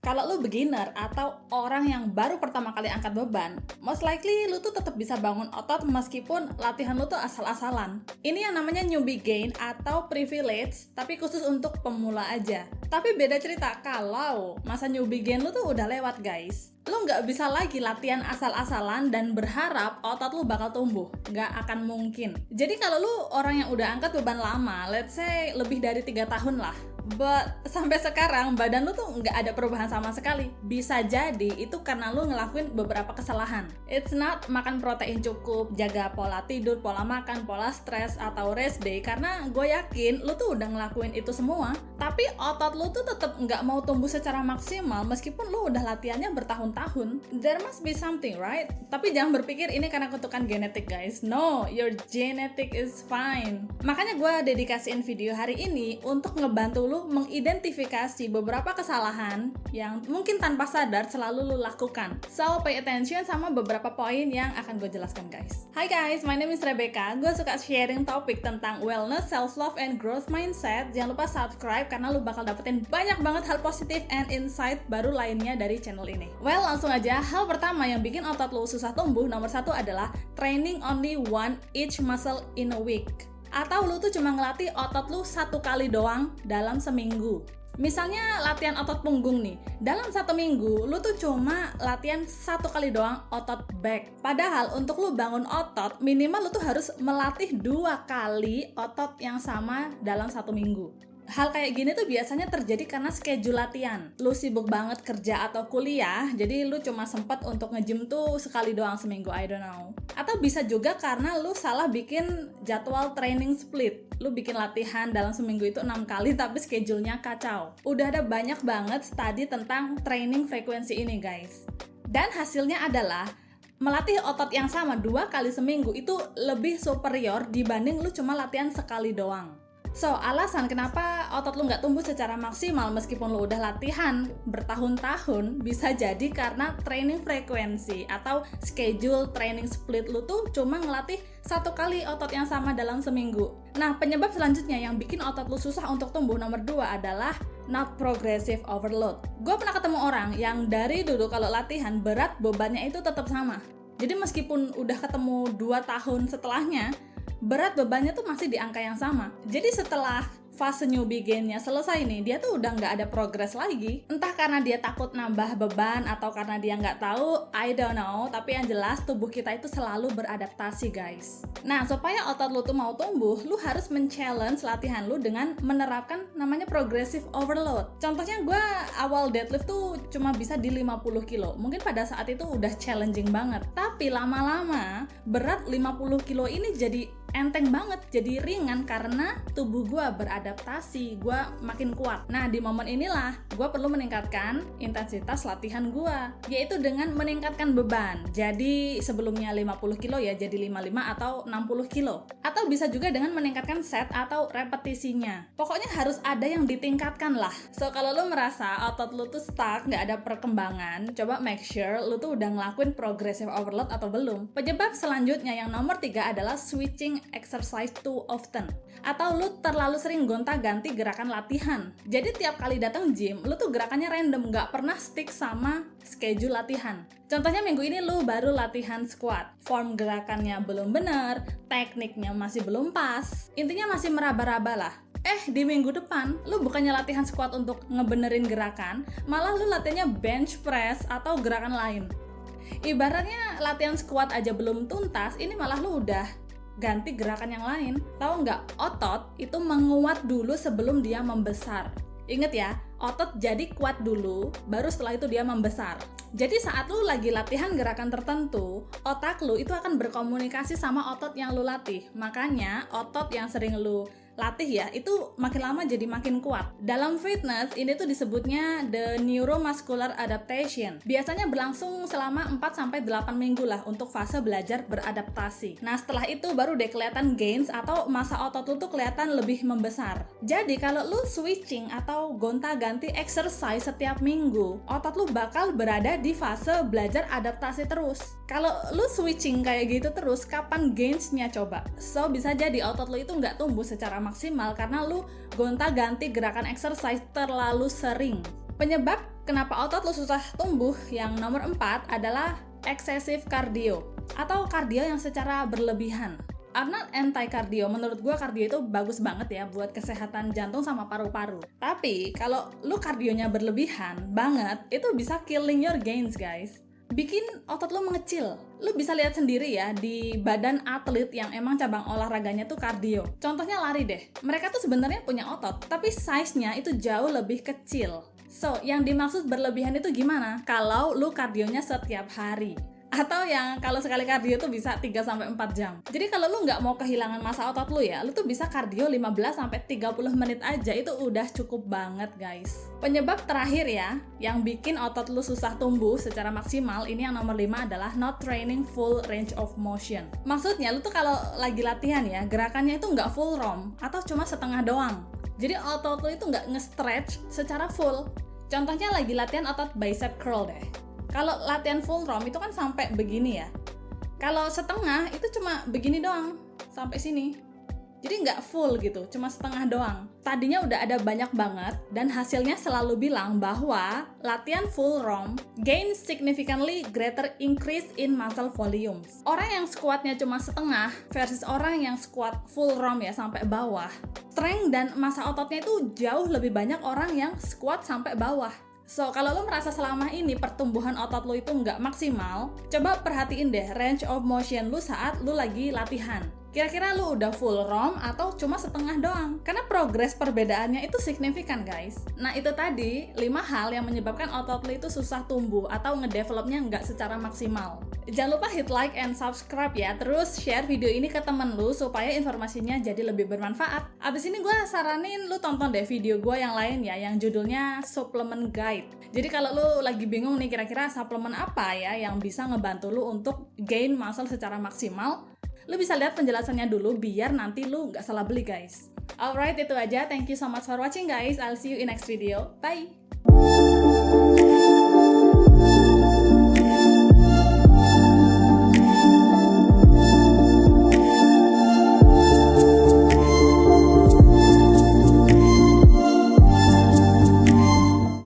Kalau lu beginner atau orang yang baru pertama kali angkat beban, most likely lu tuh tetap bisa bangun otot meskipun latihan lu tuh asal-asalan. Ini yang namanya newbie gain atau privilege, tapi khusus untuk pemula aja. Tapi beda cerita kalau masa newbie gain lu tuh udah lewat, guys. Lu nggak bisa lagi latihan asal-asalan dan berharap otot lu bakal tumbuh. Nggak akan mungkin. Jadi kalau lu orang yang udah angkat beban lama, let's say lebih dari 3 tahun lah, but sampai sekarang badan lu tuh nggak ada perubahan sama sekali. Bisa jadi itu karena lu ngelakuin beberapa kesalahan. It's not makan protein cukup, jaga pola tidur, pola makan, pola stres, atau rest day. Karena gue yakin lu tuh udah ngelakuin itu semua, tapi otot lu tuh tetap nggak mau tumbuh secara maksimal meskipun lu udah latihannya bertahun-tahun. There must be something, right? Tapi jangan berpikir ini karena kutukan genetik, guys. No, your genetic is fine. Makanya gue dedikasiin video hari ini untuk ngebantu lu mengidentifikasi beberapa kesalahan yang mungkin tanpa sadar selalu lu lakukan. So, pay attention sama beberapa poin yang akan gue jelaskan, guys. Hi guys, my name is Rebecca. Gue suka sharing topik tentang wellness, self-love, and growth mindset. Jangan lupa subscribe karena lu bakal dapetin banyak banget hal positif and insight baru lainnya dari channel ini. Well, langsung aja, hal pertama yang bikin otot lu susah tumbuh nomor 1 adalah training only one each muscle in a week. Atau lu tuh cuma ngelatih otot lu 1 kali doang dalam seminggu. Misalnya latihan otot punggung nih, dalam 1 minggu lu tuh cuma latihan 1 kali doang otot back. Padahal untuk lu bangun otot, minimal lu tuh harus melatih 2 kali otot yang sama dalam 1 minggu. Hal kayak gini tuh biasanya terjadi karena schedule latihan. Lu sibuk banget kerja atau kuliah, jadi lu cuma sempat untuk nge-gym tuh sekali doang seminggu, I don't know. Atau bisa juga karena lu salah bikin jadwal training split. Lu bikin latihan dalam seminggu itu 6 kali tapi schedule-nya kacau. Udah ada banyak banget studi tentang training frekuensi ini, guys. Dan hasilnya adalah melatih otot yang sama 2 kali seminggu itu lebih superior dibanding lu cuma latihan sekali doang. So, alasan kenapa otot lu nggak tumbuh secara maksimal meskipun lu udah latihan bertahun-tahun bisa jadi karena training frekuensi atau schedule training split lu tuh cuma ngelatih 1 kali otot yang sama dalam seminggu. Nah, penyebab selanjutnya yang bikin otot lu susah untuk tumbuh nomor 2 adalah not progressive overload. Gue pernah ketemu orang yang dari dulu kalau latihan berat bebannya itu tetap sama. Jadi meskipun udah ketemu 2 tahun setelahnya, berat bebannya tuh masih di angka yang sama. Jadi setelah fase newbie gain-nya selesai nih, dia tuh udah nggak ada progres lagi. Entah karena dia takut nambah beban atau karena dia nggak tahu, I don't know. Tapi yang jelas tubuh kita itu selalu beradaptasi, guys. Nah, supaya otot lu tuh mau tumbuh, lu harus men-challenge latihan lu dengan menerapkan namanya progressive overload. Contohnya gue awal deadlift tuh cuma bisa di 50 kilo. Mungkin pada saat itu udah challenging banget. Tapi lama-lama berat 50 kilo ini jadi enteng banget, jadi ringan karena tubuh gue beradaptasi, gue makin kuat. Nah, di momen inilah gue perlu meningkatkan intensitas latihan gue, yaitu dengan meningkatkan beban. Jadi sebelumnya 50 kilo ya jadi 55 atau 60 kilo. Atau bisa juga dengan meningkatkan set atau repetisinya. Pokoknya harus ada yang ditingkatkan lah. So, kalau lu merasa otot lu tuh stuck, nggak ada perkembangan, coba make sure lu tuh udah ngelakuin progressive overload atau belum. Penyebab selanjutnya yang nomor 3 adalah switching exercise too often, atau lu terlalu sering gonta-ganti gerakan latihan. Jadi tiap kali datang gym, lu tuh gerakannya random, nggak pernah stick sama schedule latihan. Contohnya minggu ini lu baru latihan squat, form gerakannya belum bener, tekniknya masih belum pas, intinya masih meraba-raba lah. Di minggu depan, lu bukannya latihan squat untuk ngebenerin gerakan, malah lu latihannya bench press atau gerakan lain. Ibaratnya latihan squat aja belum tuntas, ini malah lu udah ganti gerakan yang lain. Tahu nggak, otot itu menguat dulu sebelum dia membesar. Ingat ya, otot jadi kuat dulu, baru setelah itu dia membesar. Jadi saat lu lagi latihan gerakan tertentu, otak lu itu akan berkomunikasi sama otot yang lu latih. Makanya otot yang sering lu latih ya, itu makin lama jadi makin kuat. Dalam fitness, ini tuh disebutnya the neuromuscular adaptation. Biasanya berlangsung selama 4-8 minggu lah untuk fase belajar beradaptasi. Nah, setelah itu baru deh kelihatan gains atau masa otot lu tuh kelihatan lebih membesar. Jadi kalau lu switching atau gonta-ganti exercise setiap minggu, otot lu bakal berada di fase belajar adaptasi terus. Kalau lu switching kayak gitu terus, kapan gains-nya coba? So, bisa jadi otot lu itu nggak tumbuh secara maksimal karena lu gonta-ganti gerakan exercise terlalu sering. Penyebab Kenapa otot lu susah tumbuh? Yang nomor 4 adalah excessive cardio atau kardio yang secara berlebihan. I'm not anti-cardio, menurut gue kardio itu bagus banget ya buat kesehatan jantung sama paru-paru. Tapi kalau lu kardionya berlebihan banget, itu bisa killing your gains guys. Bikin otot lu mengecil. Lu bisa lihat sendiri ya di badan atlet yang emang cabang olahraganya tuh kardio. Contohnya lari deh. Mereka tuh sebenarnya punya otot, tapi size-nya itu jauh lebih kecil. So, yang dimaksud berlebihan itu gimana? Kalau lu kardionya setiap hari. Atau yang kalau sekali kardio tuh bisa 3-4 jam. Jadi kalau lu nggak mau kehilangan massa otot lu ya, lu tuh bisa kardio 15-30 menit aja, itu udah cukup banget guys. Penyebab terakhir ya, yang bikin otot lu susah tumbuh secara maksimal, ini yang nomor 5 adalah not training full range of motion. Maksudnya lu tuh kalau lagi latihan ya, gerakannya itu nggak full ROM, atau cuma setengah doang. Jadi otot lu itu nggak nge-stretch secara full. Contohnya lagi latihan otot bicep curl deh. Kalau latihan full ROM itu kan sampai begini ya. Kalau setengah itu cuma begini doang, sampai sini. Jadi nggak full gitu, cuma setengah doang. Tadinya udah ada banyak banget, dan hasilnya selalu bilang bahwa latihan full ROM gain significantly greater increase in muscle volumes. Orang yang squatnya cuma setengah versus orang yang squat full ROM ya sampai bawah, strength dan massa ototnya itu jauh lebih banyak orang yang squat sampai bawah. So, kalau lo merasa selama ini pertumbuhan otot lo itu nggak maksimal, coba perhatiin deh range of motion lo saat lo lagi latihan. Kira-kira lo udah full ROM atau cuma setengah doang? Karena progres perbedaannya itu signifikan guys. Nah itu tadi 5 hal yang menyebabkan otot lo itu susah tumbuh atau ngedevelopnya nggak secara maksimal. Jangan lupa hit like and subscribe ya, terus share video ini ke temen lu supaya informasinya jadi lebih bermanfaat. Abis ini gue saranin lu tonton deh video gue yang lain ya, yang judulnya Supplement Guide. Jadi kalau lu lagi bingung nih kira-kira suplemen apa ya yang bisa ngebantu lu untuk gain muscle secara maksimal, lu bisa lihat penjelasannya dulu biar nanti lu nggak salah beli guys. Alright, itu aja. Thank you so much for watching guys. I'll see you in next video. Bye!